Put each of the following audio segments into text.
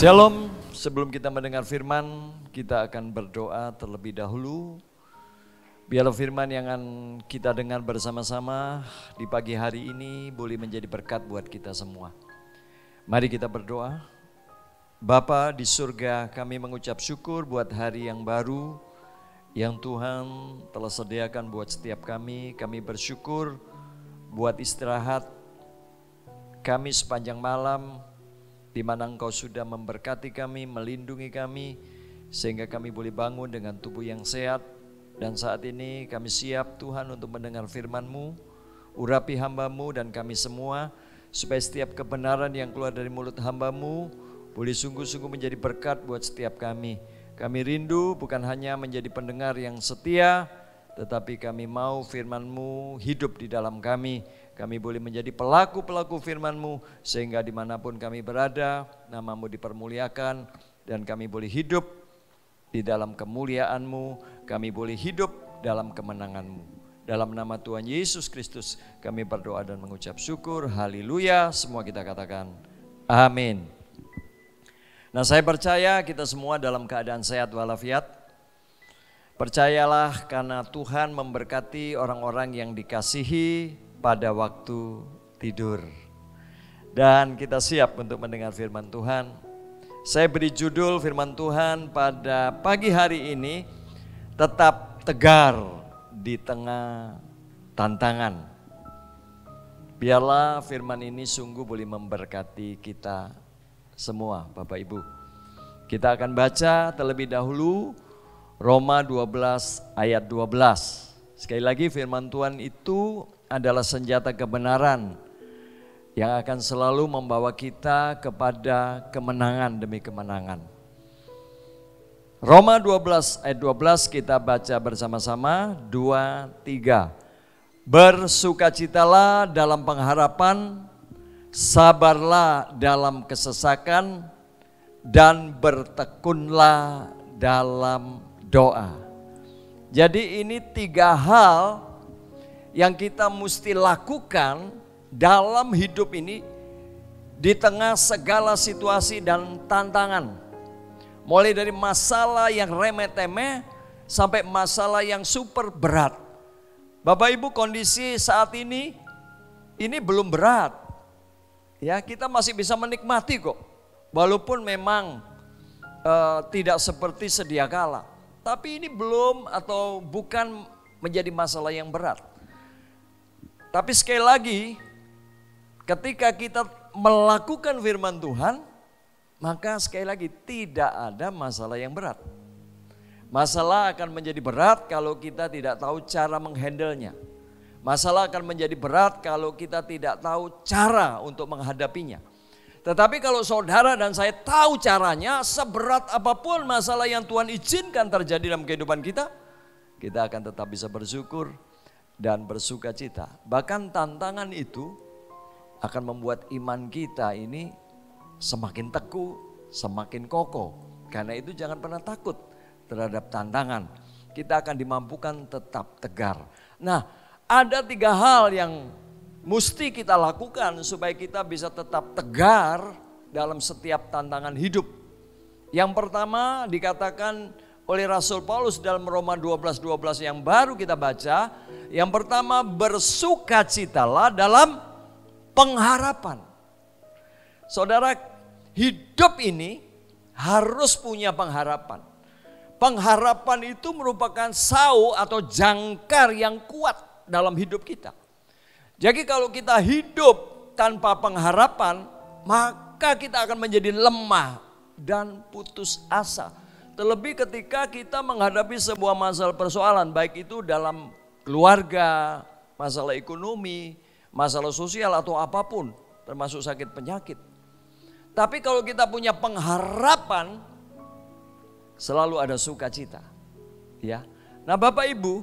Shalom, sebelum kita mendengar firman, kita akan berdoa terlebih dahulu. Biarlah firman yang akan kita dengar bersama-sama di pagi hari ini boleh menjadi berkat buat kita semua. Mari kita berdoa. Bapa di surga, kami mengucap syukur buat hari yang baru yang Tuhan telah sediakan buat setiap kami. Kami bersyukur buat istirahat kami sepanjang malam, di mana Engkau sudah memberkati kami, melindungi kami, sehingga kami boleh bangun dengan tubuh yang sehat. Dan saat ini kami siap Tuhan untuk mendengar firman-Mu. Urapi hamba-Mu dan kami semua, supaya setiap kebenaran yang keluar dari mulut hamba-Mu boleh sungguh-sungguh menjadi berkat buat setiap kami. Kami rindu bukan hanya menjadi pendengar yang setia, tetapi kami mau firman-Mu hidup di dalam kami. Kami boleh menjadi pelaku-pelaku firman-Mu, sehingga dimanapun kami berada, nama-Mu dipermuliakan, dan kami boleh hidup di dalam kemuliaan-Mu, kami boleh hidup dalam kemenangan-Mu. Dalam nama Tuhan Yesus Kristus kami berdoa dan mengucap syukur, haleluya, semua kita katakan amin. Nah, saya percaya kita semua dalam keadaan sehat walafiat. Percayalah karena Tuhan memberkati orang-orang yang dikasihi pada waktu tidur. Dan kita siap untuk mendengar firman Tuhan. Saya beri judul firman Tuhan pada pagi hari ini, tetap tegar di tengah tantangan. Biarlah firman ini sungguh boleh memberkati kita semua, Bapak Ibu. Kita akan baca terlebih dahulu Roma 12 ayat 12. Sekali lagi firman Tuhan itu adalah senjata kebenaran yang akan selalu membawa kita kepada kemenangan demi kemenangan. Roma 12 ayat 12 kita baca bersama-sama, 2, 3. Bersukacitalah dalam pengharapan, sabarlah dalam kesesakan, dan bertekunlah dalam doa. Jadi ini 3 hal yang kita mesti lakukan dalam hidup ini di tengah segala situasi dan tantangan. Mulai dari masalah yang remeh-temeh sampai masalah yang super berat. Bapak Ibu, kondisi saat ini belum berat. Ya, kita masih bisa menikmati kok. Walaupun memang tidak seperti sedia kala. Tapi ini belum atau bukan menjadi masalah yang berat. Tapi sekali lagi, ketika kita melakukan firman Tuhan, maka sekali lagi tidak ada masalah yang berat. Masalah akan menjadi berat kalau kita tidak tahu cara menghandlenya. Masalah akan menjadi berat kalau kita tidak tahu cara untuk menghadapinya. Tetapi kalau saudara dan saya tahu caranya, seberat apapun masalah yang Tuhan izinkan terjadi dalam kehidupan kita akan tetap bisa bersyukur dan bersuka cita. Bahkan tantangan itu akan membuat iman kita ini semakin teguh, semakin kokoh. Karena itu jangan pernah takut terhadap tantangan. Kita akan dimampukan tetap tegar. Nah, ada 3 hal yang mesti kita lakukan supaya kita bisa tetap tegar dalam setiap tantangan hidup. Yang pertama dikatakan oleh Rasul Paulus dalam Roma 12:12 yang baru kita baca. Yang pertama, bersukacitalah dalam pengharapan. Saudara, hidup ini harus punya pengharapan. Pengharapan itu merupakan sau atau jangkar yang kuat dalam hidup kita. Jadi kalau kita hidup tanpa pengharapan, maka kita akan menjadi lemah dan putus asa. Terlebih ketika kita menghadapi sebuah masalah persoalan, baik itu dalam keluarga, masalah ekonomi, masalah sosial atau apapun, termasuk sakit penyakit. Tapi kalau kita punya pengharapan, selalu ada sukacita. Ya. Nah, Bapak Ibu,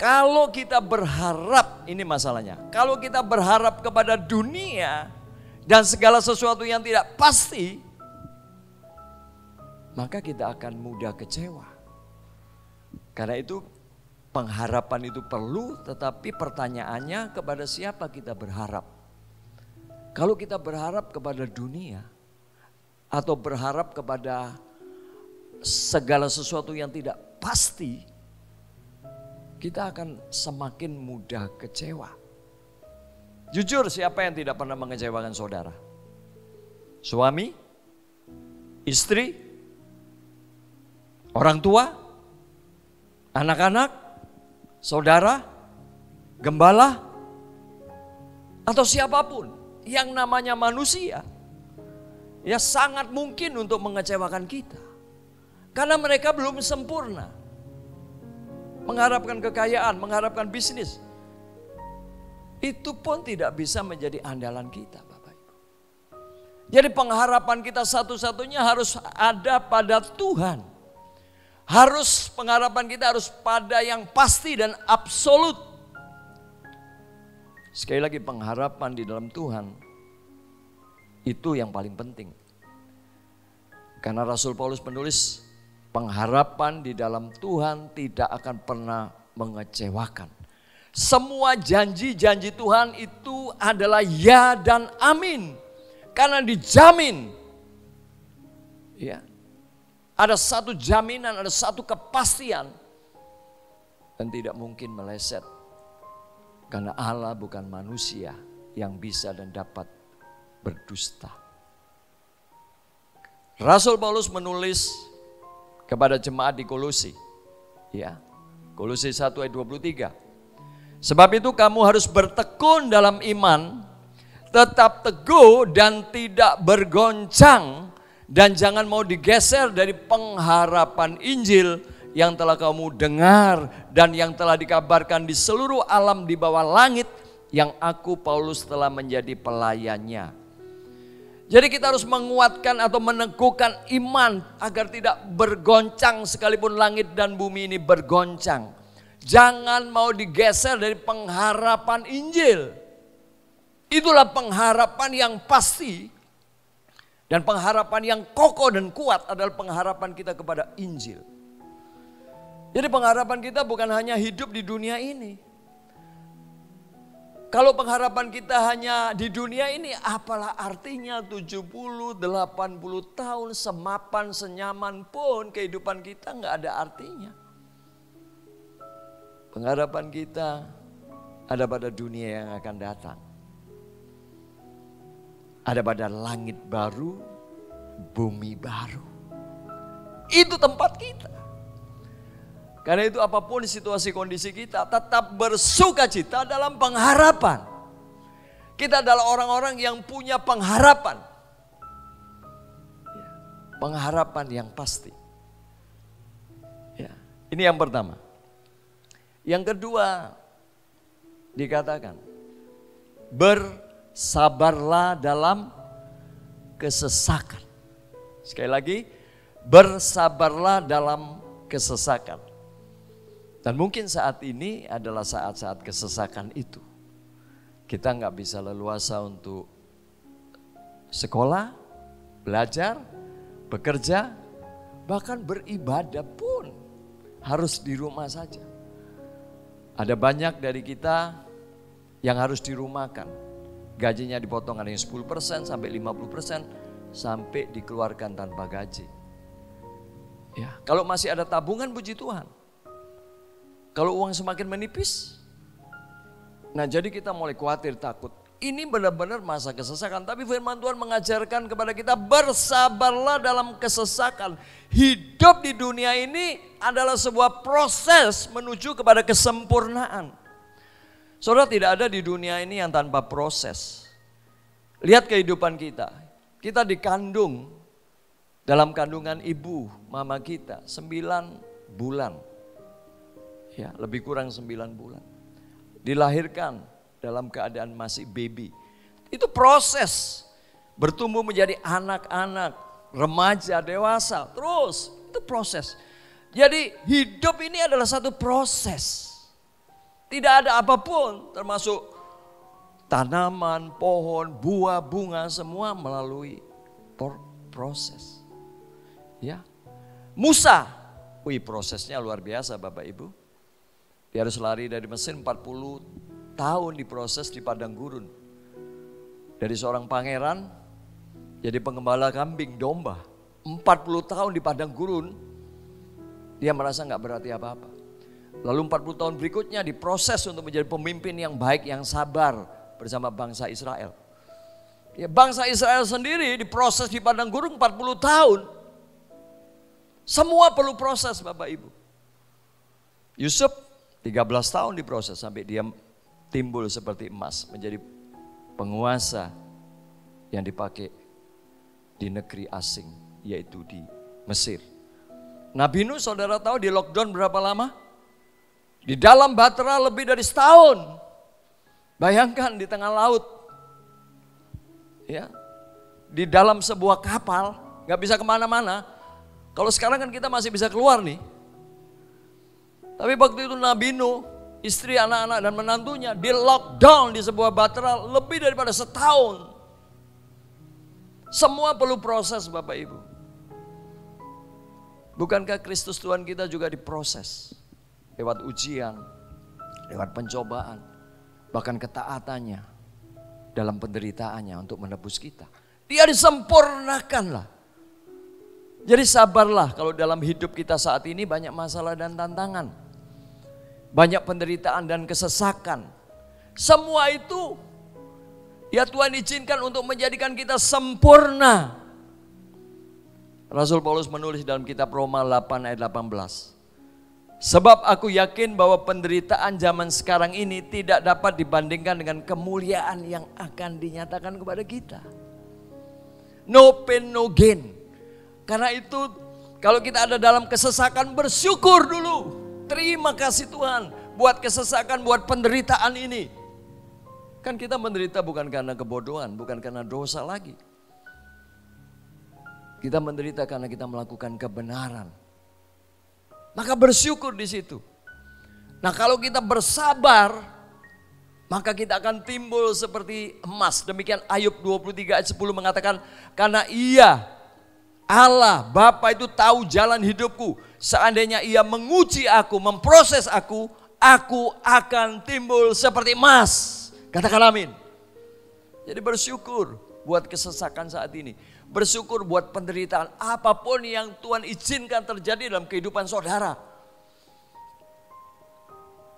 kalau kita berharap, ini masalahnya. Kalau kita berharap kepada dunia dan segala sesuatu yang tidak pasti, maka kita akan mudah kecewa. Karena itu pengharapan itu perlu, tetapi pertanyaannya kepada siapa kita berharap. Kalau kita berharap kepada dunia, atau berharap kepada segala sesuatu yang tidak pasti, kita akan semakin mudah kecewa. Jujur, siapa yang tidak pernah mengecewakan saudara? Suami, istri, orang tua, anak-anak, saudara, gembala, atau siapapun yang namanya manusia. Ya sangat mungkin untuk mengecewakan kita. Karena mereka belum sempurna. Mengharapkan kekayaan, mengharapkan bisnis. Itu pun tidak bisa menjadi andalan kita, Bapak Ibu. Jadi pengharapan kita satu-satunya harus ada pada Tuhan. Pengharapan kita harus pada yang pasti dan absolut. Sekali lagi, pengharapan di dalam Tuhan itu yang paling penting. Karena Rasul Paulus menulis, pengharapan di dalam Tuhan tidak akan pernah mengecewakan. Semua janji-janji Tuhan itu adalah ya dan amin. Karena dijamin. Ya. Ada satu jaminan, ada satu kepastian. Dan tidak mungkin meleset. Karena Allah bukan manusia yang bisa dan dapat berdusta. Rasul Paulus menulis kepada jemaat di Kolose. Ya. Kolose 1 ayat 23. Sebab itu kamu harus bertekun dalam iman, tetap teguh dan tidak bergoncang, dan jangan mau digeser dari pengharapan Injil yang telah kamu dengar dan yang telah dikabarkan di seluruh alam di bawah langit, yang aku Paulus telah menjadi pelayannya. Jadi kita harus menguatkan atau meneguhkan iman agar tidak bergoncang sekalipun langit dan bumi ini bergoncang. Jangan mau digeser dari pengharapan Injil. Itulah pengharapan yang pasti dan pengharapan yang kokoh dan kuat adalah pengharapan kita kepada Injil. Jadi pengharapan kita bukan hanya hidup di dunia ini. Kalau pengharapan kita hanya di dunia ini, apalah artinya 70, 80 tahun semapan, senyaman pun kehidupan kita nggak ada artinya. Pengharapan kita ada pada dunia yang akan datang. Ada pada langit baru, bumi baru. Itu tempat kita. Karena itu apapun situasi kondisi kita, tetap bersukacita dalam pengharapan. Kita adalah orang-orang yang punya pengharapan. Pengharapan yang pasti. Ya, ini yang pertama. Yang kedua dikatakan, bersabarlah dalam kesesakan. Sekali lagi, bersabarlah dalam kesesakan. Dan mungkin saat ini adalah saat-saat kesesakan itu. Kita nggak bisa leluasa untuk sekolah, belajar, bekerja, bahkan beribadah pun harus di rumah saja. Ada banyak dari kita yang harus dirumahkan. Gajinya dipotong, ada yang 10% sampai 50% sampai dikeluarkan tanpa gaji. Ya, kalau masih ada tabungan, puji Tuhan. Kalau uang semakin menipis, nah jadi kita mulai khawatir, takut. Ini benar-benar masa kesesakan. Tapi firman Tuhan mengajarkan kepada kita, bersabarlah dalam kesesakan. Hidup di dunia ini adalah sebuah proses menuju kepada kesempurnaan. Saudara, tidak ada di dunia ini yang tanpa proses. Lihat kehidupan kita. Kita dikandung dalam kandungan ibu, mama kita, 9 bulan. Ya, lebih kurang 9 bulan. Dilahirkan dalam keadaan masih baby. Itu proses. Bertumbuh menjadi anak-anak, remaja, dewasa. Terus, itu proses. Jadi hidup ini adalah satu proses. Tidak ada apapun, termasuk tanaman, pohon, buah, bunga, semua melalui proses. Ya. Musa, prosesnya luar biasa Bapak Ibu. Dia harus lari dari Mesir 40 tahun diproses di padang gurun. Dari seorang pangeran Jadi pengembala kambing, domba. 40 tahun di padang gurun, dia merasa nggak berarti apa-apa. Lalu 40 tahun berikutnya diproses untuk menjadi pemimpin yang baik, yang sabar bersama bangsa Israel. Ya, bangsa Israel sendiri diproses di padang gurun 40 tahun. Semua perlu proses Bapak Ibu. Yusuf 13 tahun diproses sampai dia timbul seperti emas, menjadi penguasa yang dipakai di negeri asing, yaitu di Mesir. Nabi Nuh saudara tahu di lockdown berapa lama? Di dalam batra lebih dari setahun. Bayangkan di tengah laut. Ya, di dalam sebuah kapal, gak bisa kemana-mana. Kalau sekarang kan kita masih bisa keluar nih. Tapi waktu itu Nabi Nuh, istri, anak-anak dan menantunya di lockdown di sebuah batra lebih daripada setahun. Semua perlu proses Bapak Ibu. Bukankah Kristus Tuhan kita juga diproses? Lewat ujian, lewat pencobaan, bahkan ketaatannya dalam penderitaannya untuk menebus kita. Dia disempurnakanlah. Jadi sabarlah kalau dalam hidup kita saat ini banyak masalah dan tantangan. Banyak penderitaan dan kesesakan. Semua itu ya Tuhan izinkan untuk menjadikan kita sempurna. Rasul Paulus menulis dalam kitab Roma 8 ayat 18. Sebab aku yakin bahwa penderitaan zaman sekarang ini tidak dapat dibandingkan dengan kemuliaan yang akan dinyatakan kepada kita. No pain, no gain. Karena itu kalau kita ada dalam kesesakan bersyukur dulu. Terima kasih Tuhan buat kesesakan, buat penderitaan ini. Kan kita menderita bukan karena kebodohan, bukan karena dosa lagi. Kita menderita karena kita melakukan kebenaran. Maka bersyukur di situ. Nah kalau kita bersabar, maka kita akan timbul seperti emas. Demikian Ayub 23 ayat 10 mengatakan, karena Ia, Allah, Bapa itu tahu jalan hidupku. Seandainya Ia menguji aku, memproses aku akan timbul seperti emas. Katakan amin. Jadi bersyukur buat kesesakan saat ini. Bersyukur buat penderitaan apapun yang Tuhan izinkan terjadi dalam kehidupan saudara.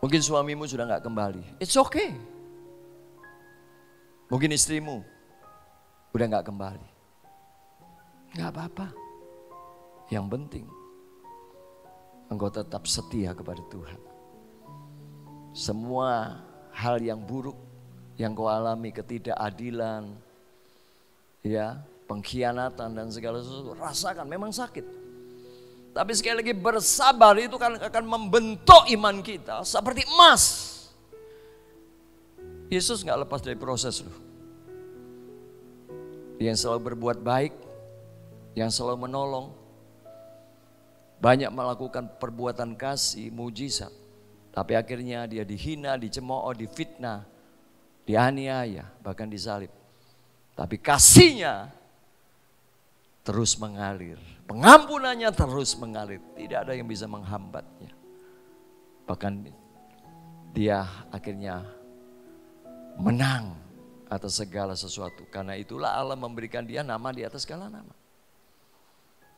Mungkin suamimu sudah gak kembali. It's okay. Mungkin istrimu udah gak kembali. Gak apa-apa. Yang penting engkau tetap setia kepada Tuhan. Semua hal yang buruk yang kau alami, ketidakadilan, ya, pengkhianatan dan segala sesuatu, rasakan memang sakit. Tapi sekali lagi bersabar itu kan akan membentuk iman kita seperti emas. Yesus gak lepas dari proses loh. Dia yang selalu berbuat baik, yang selalu menolong, banyak melakukan perbuatan kasih, mujizat. Tapi akhirnya dia dihina, dicemooh, difitnah, dianiaya, bahkan disalib. Tapi kasihnya terus mengalir. Pengampunannya terus mengalir. Tidak ada yang bisa menghambatnya. Bahkan dia akhirnya menang atas segala sesuatu. Karena itulah Allah memberikan dia nama di atas segala nama.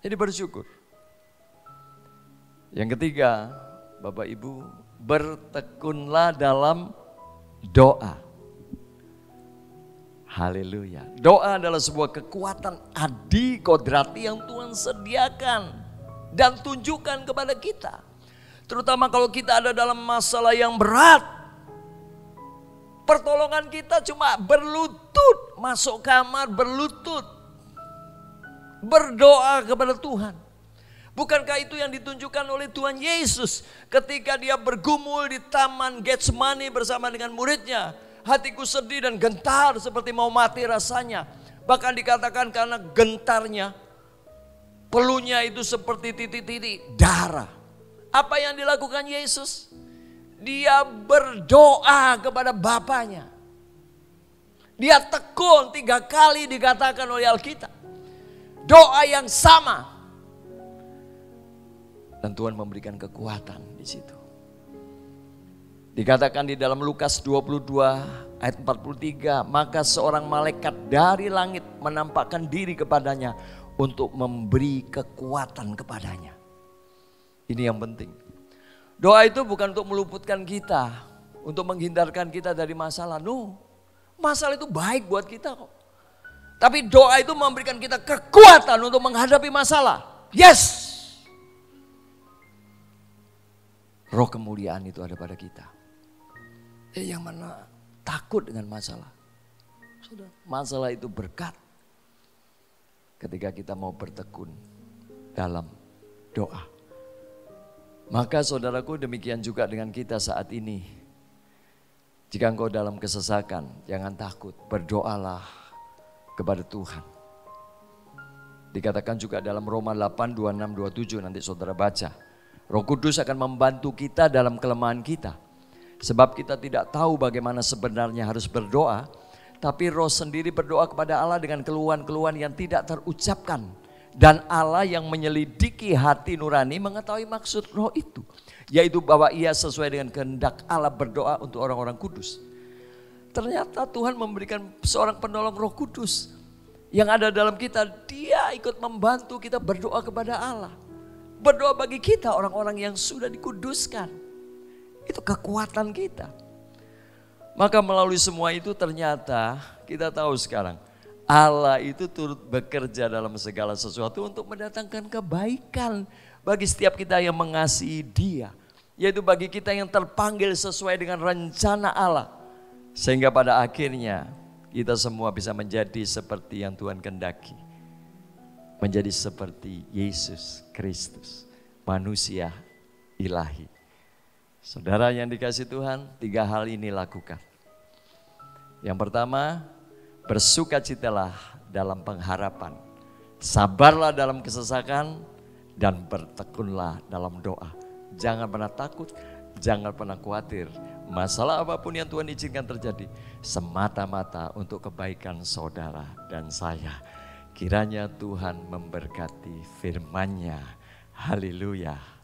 Jadi bersyukur. Yang ketiga, Bapak Ibu, bertekunlah dalam doa. Haleluya. Doa adalah sebuah kekuatan adi kodrati yang Tuhan sediakan dan tunjukkan kepada kita. Terutama kalau kita ada dalam masalah yang berat. Pertolongan kita cuma berlutut, masuk kamar berlutut. Berdoa kepada Tuhan. Bukankah itu yang ditunjukkan oleh Tuhan Yesus ketika dia bergumul di taman Getsemani bersama dengan muridnya. Hatiku sedih dan gentar seperti mau mati rasanya. Bahkan dikatakan karena gentarnya, peluhnya itu seperti titik-titik darah. Apa yang dilakukan Yesus? Dia berdoa kepada Bapanya. Dia tekun 3 kali dikatakan oleh Alkitab. Doa yang sama. Dan Tuhan memberikan kekuatan di situ. Dikatakan di dalam Lukas 22 ayat 43, maka seorang malaikat dari langit menampakkan diri kepadanya untuk memberi kekuatan kepadanya. Ini yang penting. Doa itu bukan untuk meluputkan kita, untuk menghindarkan kita dari masalah. No, masalah itu baik buat kita kok. Tapi doa itu memberikan kita kekuatan untuk menghadapi masalah. Yes. Roh kemuliaan itu ada pada kita. Yang mana takut dengan masalah. Sudah, masalah itu berkat. Ketika kita mau bertekun dalam doa. Maka saudaraku, demikian juga dengan kita saat ini. Jika engkau dalam kesesakan, jangan takut, berdoalah kepada Tuhan. Dikatakan juga dalam Roma 8, 26, 27, nanti saudara baca. Roh Kudus akan membantu kita dalam kelemahan kita. Sebab kita tidak tahu bagaimana sebenarnya harus berdoa, tapi Roh sendiri berdoa kepada Allah dengan keluhan-keluhan yang tidak terucapkan. Dan Allah yang menyelidiki hati nurani mengetahui maksud Roh itu, yaitu bahwa ia sesuai dengan kehendak Allah berdoa untuk orang-orang kudus. Ternyata Tuhan memberikan seorang penolong Roh Kudus yang ada dalam kita. Dia ikut membantu kita berdoa kepada Allah. Berdoa bagi kita orang-orang yang sudah dikuduskan. Itu kekuatan kita. Maka melalui semua itu ternyata kita tahu sekarang Allah itu turut bekerja dalam segala sesuatu untuk mendatangkan kebaikan bagi setiap kita yang mengasihi Dia. Yaitu bagi kita yang terpanggil sesuai dengan rencana Allah. Sehingga pada akhirnya kita semua bisa menjadi seperti yang Tuhan kehendaki. Menjadi seperti Yesus Kristus, manusia ilahi. Saudara yang dikasihi Tuhan, 3 hal ini lakukan. Yang pertama, bersukacitalah dalam pengharapan, sabarlah dalam kesesakan, dan bertekunlah dalam doa. Jangan pernah takut, jangan pernah khawatir. Masalah apapun yang Tuhan izinkan terjadi, semata-mata untuk kebaikan saudara dan saya. Kiranya Tuhan memberkati firman-Nya. Haleluya.